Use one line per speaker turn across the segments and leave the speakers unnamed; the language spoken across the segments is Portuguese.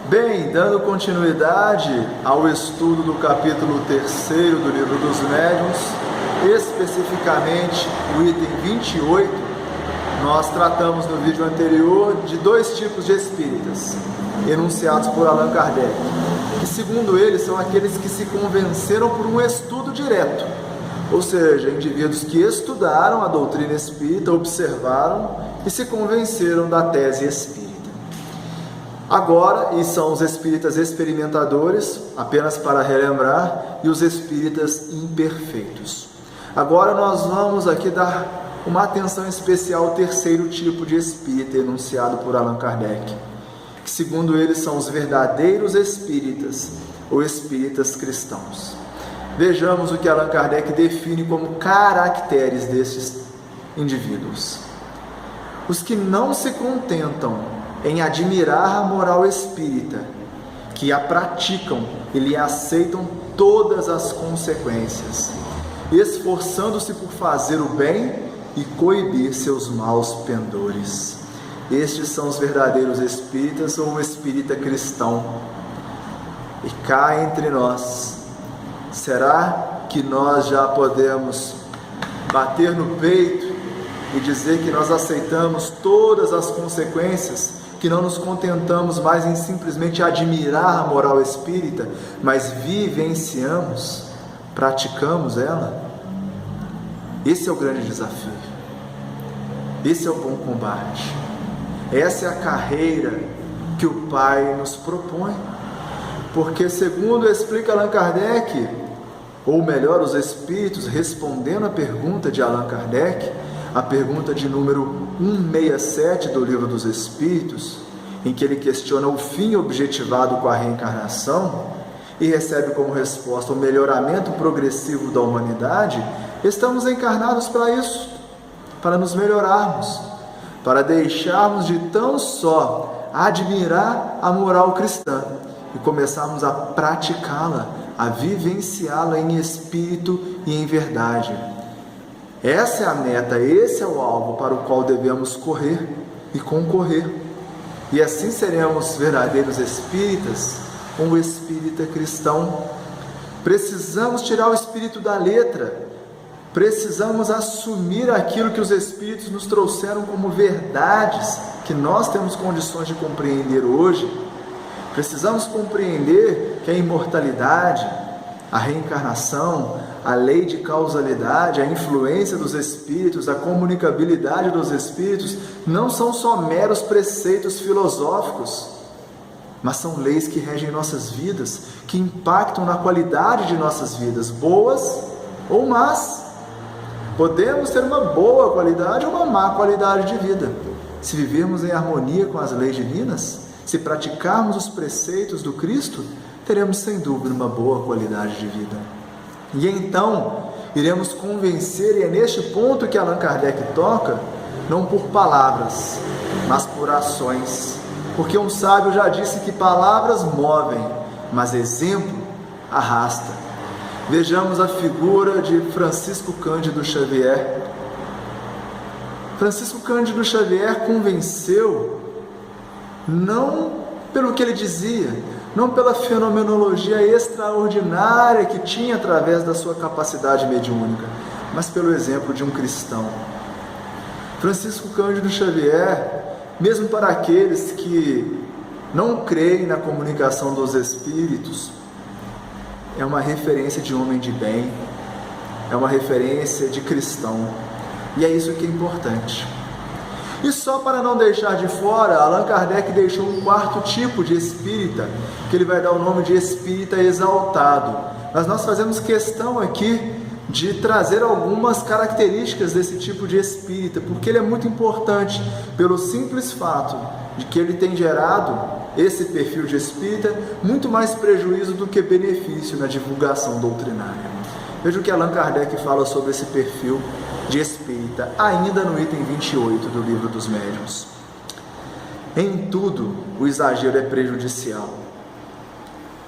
Bem, dando continuidade ao estudo do capítulo 3º do Livro dos Médiuns, especificamente o item 28, nós tratamos no vídeo anterior de dois tipos de espíritas, enunciados por Allan Kardec, que segundo ele são aqueles que se convenceram por um estudo direto, ou seja, indivíduos que estudaram a doutrina espírita, observaram e se convenceram da tese espírita. Agora, e são os espíritas experimentadores, apenas para relembrar, e os espíritas imperfeitos. Agora nós vamos aqui dar uma atenção especial ao terceiro tipo de espírita enunciado por Allan Kardec, que segundo ele são os verdadeiros espíritas, ou espíritas cristãos. Vejamos o que Allan Kardec define como caracteres desses indivíduos. Os que não se contentam em admirar a moral espírita, que a praticam e lhe aceitam todas as consequências, esforçando-se por fazer o bem e coibir seus maus pendores. Estes são os verdadeiros espíritas ou o espírita cristão. E cá entre nós, será que nós já podemos bater no peito e dizer que nós aceitamos todas as consequências, que não nos contentamos mais em simplesmente admirar a moral espírita, mas vivenciamos, praticamos ela? Esse é o grande desafio. Esse é o bom combate. Essa é a carreira que o Pai nos propõe. Porque, segundo explica Allan Kardec, ou melhor, os espíritos respondendo a pergunta de Allan Kardec, a pergunta de número 167 do Livro dos Espíritos, em que ele questiona o fim objetivado com a reencarnação e recebe como resposta o melhoramento progressivo da humanidade. Estamos encarnados para isso, para nos melhorarmos, para deixarmos de tão só admirar a moral cristã e começarmos a praticá-la, a vivenciá-la em espírito e em verdade. Essa é a meta, esse é o alvo para o qual devemos correr e concorrer. E assim seremos verdadeiros espíritas, um espírita cristão. Precisamos tirar o espírito da letra, precisamos assumir aquilo que os espíritos nos trouxeram como verdades, que nós temos condições de compreender hoje. Precisamos compreender que a imortalidade, a reencarnação, a lei de causalidade, a influência dos espíritos, a comunicabilidade dos espíritos, não são só meros preceitos filosóficos, mas são leis que regem nossas vidas, que impactam na qualidade de nossas vidas, boas ou más. Podemos ter uma boa qualidade ou uma má qualidade de vida, se vivermos em harmonia com as leis divinas, se praticarmos os preceitos do Cristo, teremos sem dúvida uma boa qualidade de vida. E então iremos convencer, e é neste ponto que Allan Kardec toca, não por palavras, mas por ações. Porque um sábio já disse que palavras movem, mas exemplo arrasta. Vejamos a figura de Francisco Cândido Xavier. Francisco Cândido Xavier convenceu não pelo que ele dizia, não pela fenomenologia extraordinária que tinha através da sua capacidade mediúnica, mas pelo exemplo de um cristão. Francisco Cândido Xavier, mesmo para aqueles que não creem na comunicação dos espíritos, é uma referência de homem de bem, é uma referência de cristão, e é isso que é importante. E só para não deixar de fora, Allan Kardec deixou um quarto tipo de espírita, que ele vai dar o nome de espírita exaltado. Mas nós fazemos questão aqui de trazer algumas características desse tipo de espírita, porque ele é muito importante, pelo simples fato de que ele tem gerado, esse perfil de espírita, muito mais prejuízo do que benefício na divulgação doutrinária. Veja o que Allan Kardec fala sobre esse perfil de espírita, ainda no item 28 do Livro dos Médiuns. Em tudo, o exagero é prejudicial.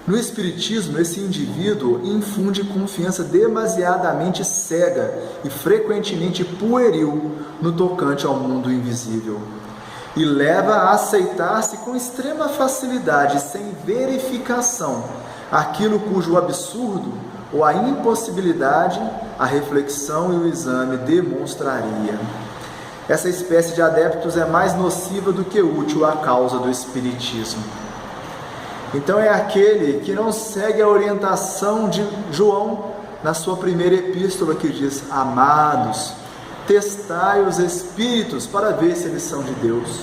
No espiritismo, esse indivíduo infunde confiança demasiadamente cega e frequentemente pueril no tocante ao mundo invisível. e leva a aceitar-se com extrema facilidade, sem verificação, aquilo cujo absurdo ou a impossibilidade a reflexão e o exame demonstraria. Essa espécie de adeptos é mais nociva do que útil à causa do Espiritismo. Então é aquele que não segue a orientação de João na sua primeira epístola, que diz: amados, testai os espíritos para ver se eles são de Deus.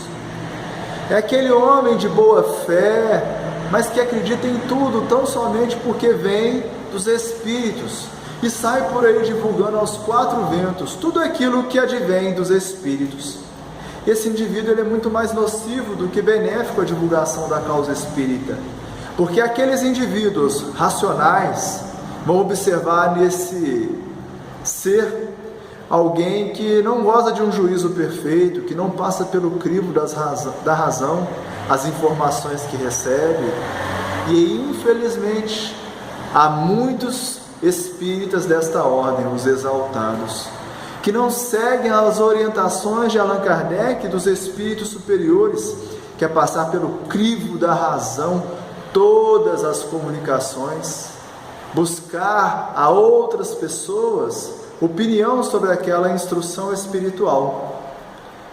É aquele homem de boa fé, mas que acredita em tudo tão somente porque vem dos espíritos e sai por aí divulgando aos quatro ventos tudo aquilo que advém dos espíritos. Esse indivíduo ele é muito mais nocivo do que benéfico à divulgação da causa espírita, porque aqueles indivíduos racionais vão observar nesse ser alguém que não goza de um juízo perfeito, que não passa pelo crivo da razão, as informações que recebe. E infelizmente há muitos espíritas desta ordem, os exaltados, que não seguem as orientações de Allan Kardec, dos espíritos superiores, que é passar pelo crivo da razão todas as comunicações, buscar a outras pessoas opinião sobre aquela instrução espiritual.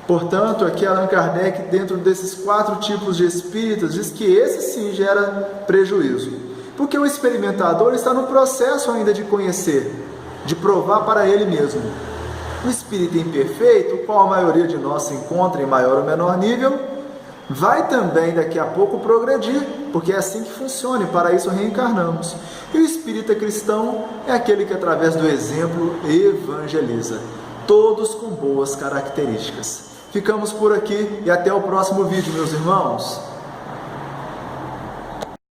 Portanto, aqui Allan Kardec, dentro desses quatro tipos de espíritas, diz que esse sim gera prejuízo, porque o experimentador está no processo ainda de conhecer, de provar para ele mesmo. O espírito imperfeito, o qual a maioria de nós se encontra em maior ou menor nível, vai também daqui a pouco progredir, porque é assim que funciona, e para isso reencarnamos. E o espírita cristão é aquele que através do exemplo evangeliza, todos com boas características. Ficamos por aqui e até o próximo vídeo, meus irmãos.